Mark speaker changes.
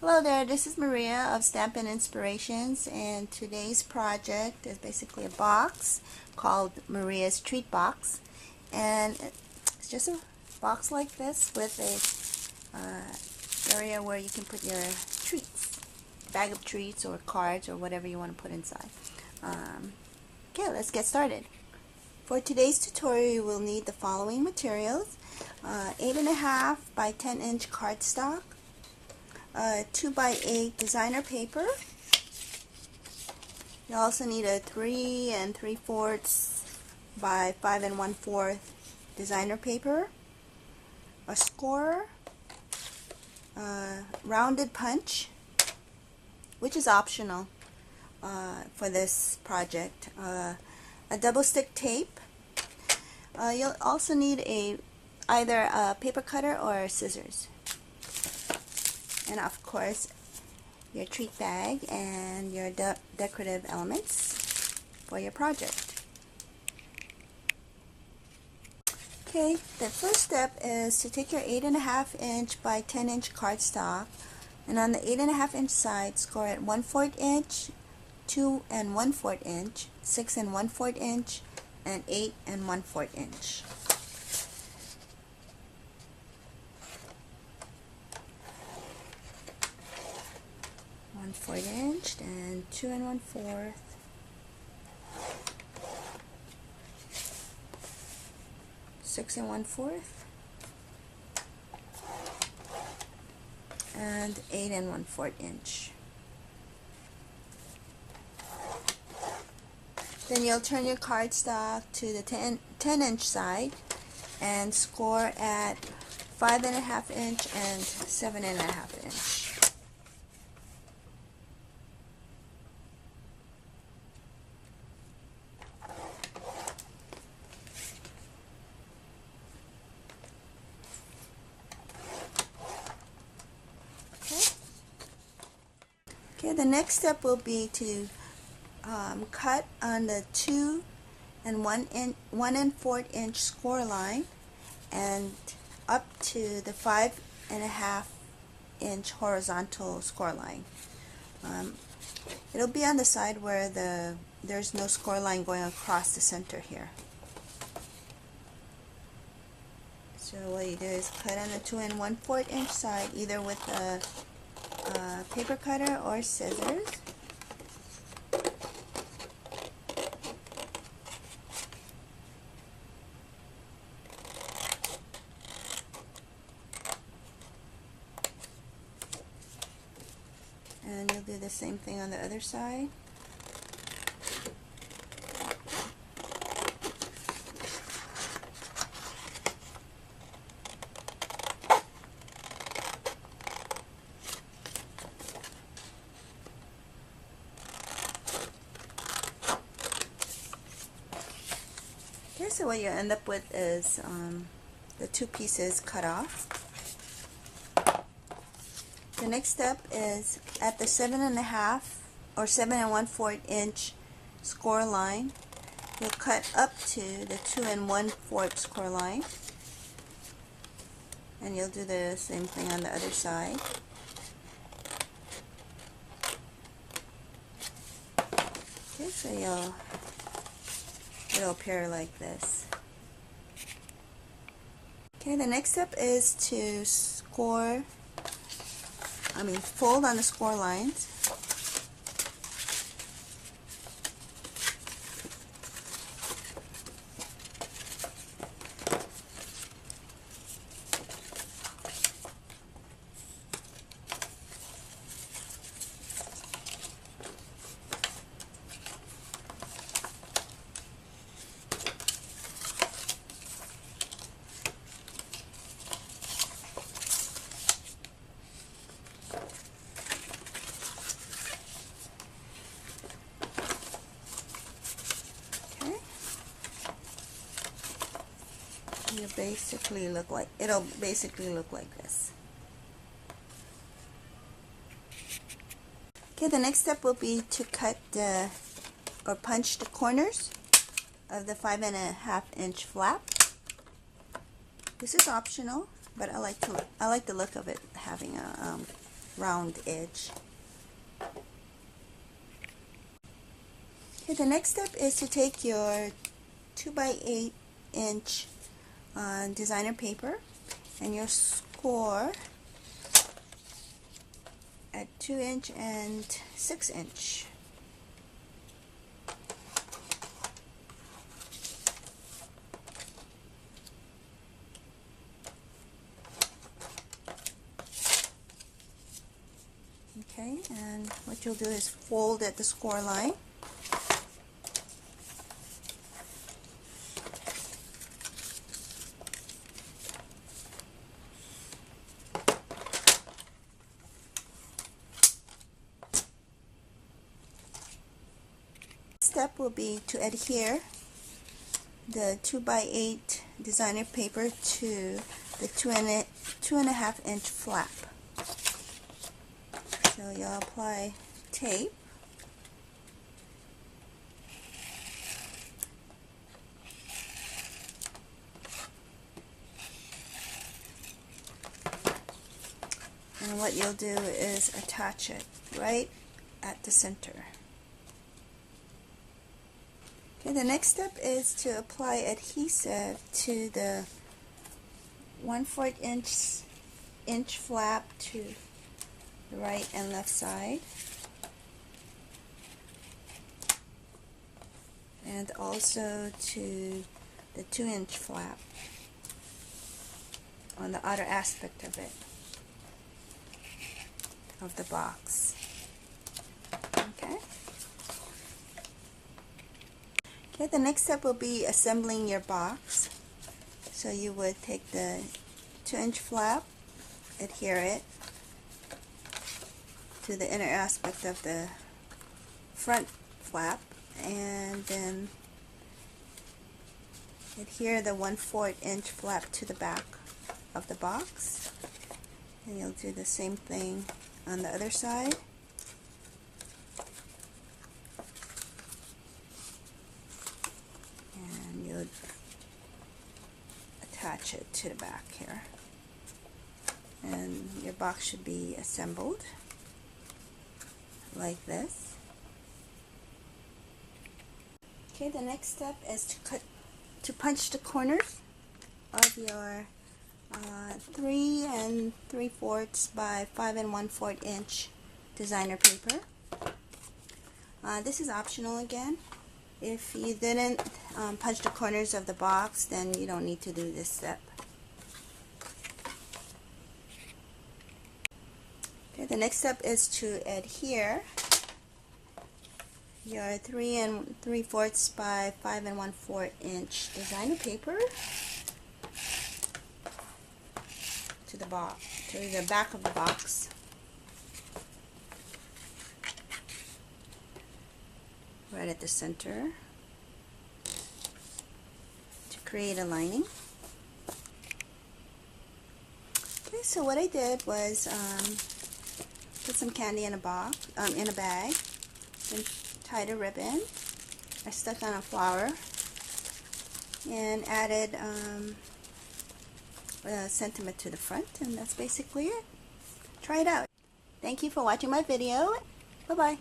Speaker 1: Hello there, this is Maria of Stampin' Inspirations, and today's project is basically a box called Maria's Treat Box, and it's just a box like this with a area where you can put your treats, bag of treats or cards or whatever you want to put inside. Okay, let's get started. For today's tutorial, you will need the following materials: 8.5 by 10 inch cardstock, 2 by 8 designer paper. You also need a 3 3/4 by 5 1/4 designer paper, a scorer, rounded punch, which is optional for this project, a double stick tape. You'll also need either a paper cutter or scissors. And of course, your treat bag and your decorative elements for your project. Okay, the first step is to take your 8.5 inch by 10 inch cardstock, and on the 8.5 inch side, score at 1/4 inch, 2 1/4 inch, 6 1/4 inch, and 8 1/4 inch. One-fourth inch, then 2 1/4, 6 1/4, and 8 1/4 inch. Then you'll turn your cardstock to the 10 inch side and score at 5.5 inch and 7.5 inch. Okay, the next step will be to cut on the 2 1 1/4 inch score line and up to the 5.5 inch horizontal score line. It'll be on the side where there's no score line going across the center here. So what you do is cut on the 2 1/4 inch side, either with a paper cutter or scissors. And you'll do the same thing on the other side. Okay, so what you end up with is the two pieces cut off. The next step is at the 7.5 or 7 1/4 inch score line, you'll cut up to the 2 1/4 score line, and you'll do the same thing on the other side. Okay, so it'll appear like this. Okay, the next step is to fold on the score lines. It'll basically look like this. Okay, the next step will be to cut or punch the corners of the 5.5 inch flap. This is optional, but I like the look of it having a round edge. Okay, the next step is to take your 2x8 inch designer paper and your score at 2 inch and 6 inch. Okay, and what you'll do is fold at the score line. Step will be to adhere the 2x8 designer paper to the 2.5 inch flap. So you'll apply tape. And what you'll do is attach it right at the center. Okay, the next step is to apply adhesive to the 1/4 inch flap to the right and left side, and also to the 2 inch flap on the outer aspect of it, of the box. Okay. Okay, the next step will be assembling your box. So you would take the 2 inch flap, adhere it to the inner aspect of the front flap, and then adhere the 1/4 inch flap to the back of the box, and you'll do the same thing on the other side. And you'll attach it to the back here, and your box should be assembled like this. Okay, the next step is to punch the corners of your 3 3/4 by 5 1/4 inch designer paper. This is optional again. If you didn't punch the corners of the box, then you don't need to do this step. Okay, the next step is to adhere your 3 3/4 by 5 1/4 inch designer paper to the box, to the back of the box. Right at the center to create a lining. Okay, so what I did was put some candy in a box, in a bag, then tied a ribbon. I stuck on a flower and added a sentiment to the front, and that's basically it. Try it out. Thank you for watching my video. Bye-bye.